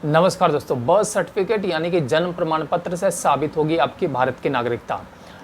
नमस्कार दोस्तों, birth certificate यानी कि जन्म प्रमाण पत्र से साबित होगी आपकी भारत की नागरिकता।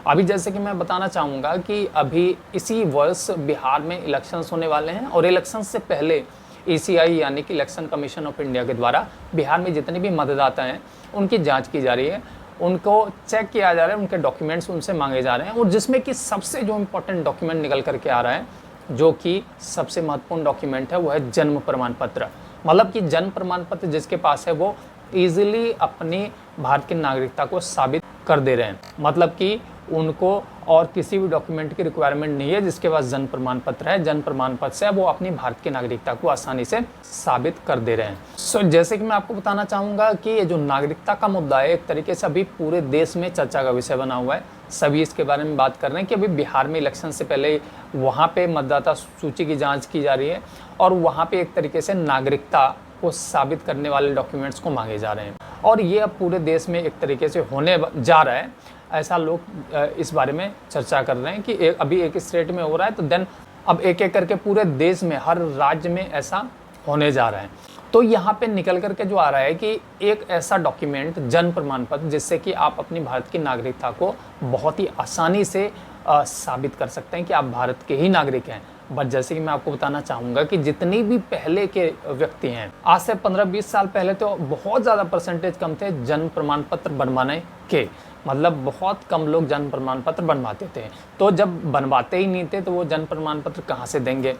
अभी जैसे कि मैं बताना चाहूँगा कि अभी इसी वर्ष बिहार में इलेक्शंस होने वाले हैं और इलेक्शंस से पहले ईसीआई यानी कि इलेक्शन कमीशन ऑफ इंडिया के द्वारा बिहार में जितने भी मतदाता हैं उनकी जांच की जा रही है, उनको चेक किया जा रहा है, उनके डॉक्यूमेंट्स उनसे मांगे जा रहे हैं और जिसमें कि सबसे जो इम्पोर्टेंट डॉक्यूमेंट निकल करके आ रहा है, जो कि सबसे महत्वपूर्ण डॉक्यूमेंट है, वो है जन्म प्रमाण पत्र। मतलब कि जन्म प्रमाण पत्र जिसके पास है वो इजीली अपनी भारत की नागरिकता को साबित कर दे रहे हैं। मतलब कि उनको और किसी भी डॉक्यूमेंट की रिक्वायरमेंट नहीं है, जिसके पास जन्म प्रमाण पत्र है, जन्म प्रमाण पत्र से वो अपनी भारत की नागरिकता को आसानी से साबित कर दे रहे हैं। जैसे कि मैं आपको बताना चाहूँगा कि ये जो नागरिकता का मुद्दा है, एक तरीके से अभी पूरे देश में चर्चा का विषय बना हुआ है। सभी इसके बारे में बात कर रहे हैं कि अभी बिहार में इलेक्शन से पहले वहाँ पे मतदाता सूची की जांच की जा रही है और वहाँ पे एक तरीके से नागरिकता को साबित करने वाले डॉक्यूमेंट्स को मांगे जा रहे हैं और ये अब पूरे देश में एक तरीके से होने जा रहा है। ऐसा लोग इस बारे में चर्चा कर रहे हैं कि अभी एक स्टेट में हो रहा है, तो देन अब एक एक करके पूरे देश में हर राज्य में ऐसा होने जा रहा है। तो यहाँ पे निकल करके जो आ रहा है कि एक ऐसा डॉक्यूमेंट जन्म प्रमाण पत्र जिससे कि आप अपनी भारत की नागरिकता को बहुत ही आसानी से साबित कर सकते हैं कि आप भारत के ही नागरिक हैं। बट जैसे कि मैं आपको बताना चाहूँगा कि जितनी भी पहले के व्यक्ति हैं, आज से 15-20 साल पहले तो बहुत ज़्यादा परसेंटेज कम थे जन्म प्रमाण पत्र बनवाने के। मतलब बहुत कम लोग जन्म प्रमाण पत्र बनवाते थे, तो जब बनवाते ही नहीं थे तो वो जन्म प्रमाण पत्र कहाँ से देंगे।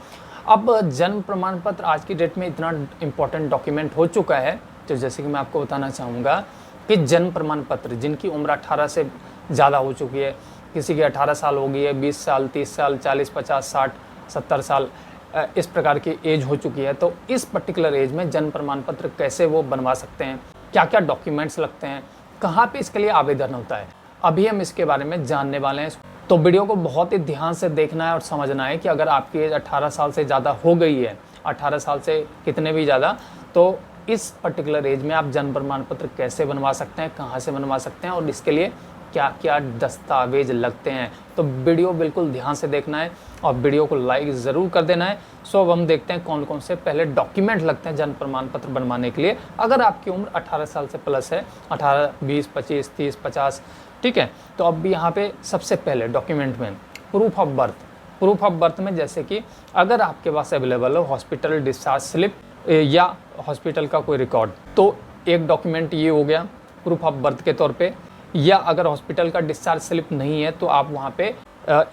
अब जन्म प्रमाण पत्र आज की डेट में इतना इम्पोर्टेंट डॉक्यूमेंट हो चुका है, तो जैसे कि मैं आपको बताना चाहूँगा कि जन्म प्रमाण पत्र जिनकी उम्र 18 से ज़्यादा हो चुकी है, किसी की 18 साल हो गई है, 20 साल, 30 साल, 40, 50, 60, 70 साल, इस प्रकार की एज हो चुकी है, तो इस पर्टिकुलर एज में जन्म प्रमाण पत्र कैसे वो बनवा सकते हैं, क्या क्या डॉक्यूमेंट्स लगते हैं, कहाँ पे इसके लिए आवेदन होता है, अभी हम इसके बारे में जानने वाले हैं। तो वीडियो को बहुत ही ध्यान से देखना है और समझना है कि अगर आपकी एज 18 साल से ज़्यादा हो गई है, 18 साल से कितने भी ज़्यादा, तो इस पर्टिकुलर एज में आप जन्म प्रमाण पत्र कैसे बनवा सकते हैं, कहाँ से बनवा सकते हैं और इसके लिए क्या क्या दस्तावेज लगते हैं। तो वीडियो बिल्कुल ध्यान से देखना है और वीडियो को लाइक ज़रूर कर देना है। सो अब हम देखते हैं कौन कौन से पहले डॉक्यूमेंट लगते हैं जन्म प्रमाण पत्र बनवाने के लिए, अगर आपकी उम्र 18 साल से प्लस है, 18, 20, 25, 30, 50, ठीक है। तो अब भी यहाँ पे सबसे पहले डॉक्यूमेंट में proof of birth. Proof of birth में जैसे कि अगर आपके पास अवेलेबल हो हॉस्पिटल डिस्चार्ज स्लिप या हॉस्पिटल का कोई रिकॉर्ड, तो एक डॉक्यूमेंट ये हो गया प्रूफ ऑफ बर्थ के तौर पे। या अगर हॉस्पिटल का डिस्चार्ज स्लिप नहीं है तो आप वहाँ पे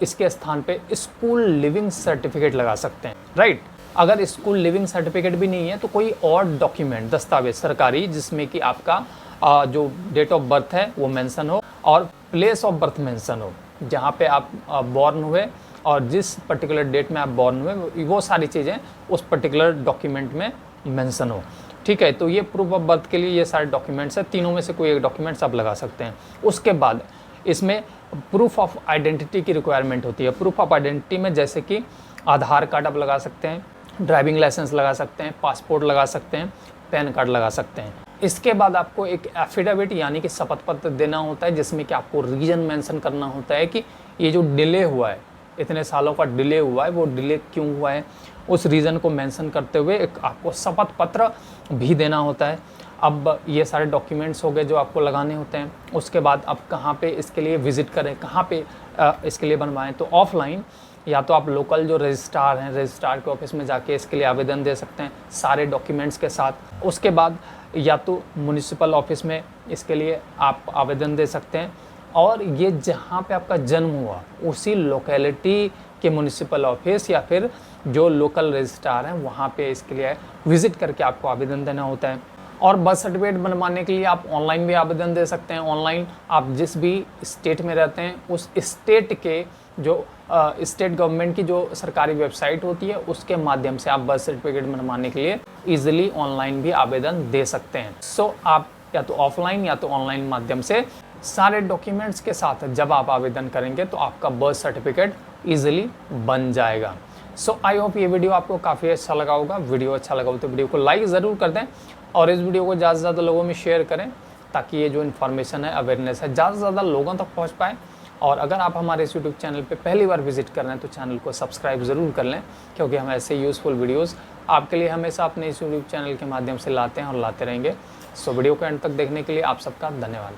इसके स्थान पे स्कूल लिविंग सर्टिफिकेट लगा सकते हैं, राइट। अगर स्कूल लिविंग सर्टिफिकेट भी नहीं है तो कोई और डॉक्यूमेंट, दस्तावेज सरकारी, जिसमें कि आपका जो डेट ऑफ बर्थ है वो मेंशन हो और प्लेस ऑफ बर्थ मेंशन हो, जहाँ पे आप बॉर्न हुए और जिस पर्टिकुलर डेट में आप बॉर्न हुए, वो सारी चीज़ें उस पर्टिकुलर डॉक्यूमेंट में मेंशन हो, ठीक है। तो ये प्रूफ ऑफ बर्थ के लिए ये सारे डॉक्यूमेंट्स हैं, तीनों में से कोई एक डॉक्यूमेंट्स आप लगा सकते हैं। उसके बाद इसमें प्रूफ ऑफ आइडेंटिटी की रिक्वायरमेंट होती है। प्रूफ ऑफ आइडेंटिटी में जैसे कि आधार कार्ड आप लगा सकते हैं, ड्राइविंग लाइसेंस लगा सकते हैं, पासपोर्ट लगा सकते हैं, पैन कार्ड लगा सकते हैं। इसके बाद आपको एक एफिडेविट यानी कि शपथ पत्र देना होता है, जिसमें कि आपको रीज़न मेंशन करना होता है कि ये जो डिले हुआ है, इतने सालों का डिले हुआ है, वो डिले क्यों हुआ है, उस रीज़न को मेंशन करते हुए एक आपको शपथ पत्र भी देना होता है। अब ये सारे डॉक्यूमेंट्स हो गए जो आपको लगाने होते हैं। उसके बाद अब कहाँ पे इसके लिए विज़िट करें, कहाँ पे इसके लिए बनवाएं, तो ऑफलाइन या तो आप लोकल जो रजिस्ट्रार हैं, रजिस्ट्रार के ऑफिस में जाके इसके लिए आवेदन दे सकते हैं सारे डॉक्यूमेंट्स के साथ। उसके बाद या तो म्युनिसिपल ऑफिस में इसके लिए आप आवेदन दे सकते हैं और ये जहाँ पे आपका जन्म हुआ उसी लोकेलिटी के म्युनिसिपल ऑफिस या फिर जो लोकल रजिस्ट्रार हैं वहाँ पे इसके लिए विज़िट करके आपको आवेदन देना होता है। और बर्थ सर्टिफिकेट बनवाने के लिए आप ऑनलाइन भी आवेदन दे सकते हैं। ऑनलाइन आप जिस भी स्टेट में रहते हैं उस स्टेट के जो स्टेट गवर्नमेंट की जो सरकारी वेबसाइट होती है उसके माध्यम से आप बर्थ सर्टिफिकेट बनवाने के लिए ईजिली ऑनलाइन भी आवेदन दे सकते हैं। सो आप या तो ऑफलाइन या तो ऑनलाइन माध्यम से सारे डॉक्यूमेंट्स के साथ जब आप आवेदन करेंगे तो आपका बर्थ सर्टिफिकेट ईजिली बन जाएगा। सो आई होप ये वीडियो आपको काफ़ी अच्छा लगा होगा। वीडियो अच्छा लगा हो तो वीडियो को लाइक ज़रूर कर दें और इस वीडियो को ज़्यादा से ज़्यादा लोगों में शेयर करें ताकि ये जो इन्फॉर्मेशन है, अवेयरनेस है, ज़्यादा से ज़्यादा लोगों तक पहुँच पाए। और अगर आप हमारे इस यूट्यूब चैनल पे पहली बार विजिट कर रहे हैं तो चैनल को सब्सक्राइब ज़रूर कर लें, क्योंकि हम ऐसे यूज़फुल वीडियोज़ आपके लिए हमेशा अपने इस यूट्यूब चैनल के माध्यम से लाते हैं और लाते रहेंगे। सो वीडियो को एंड तक देखने के लिए आप सबका धन्यवाद।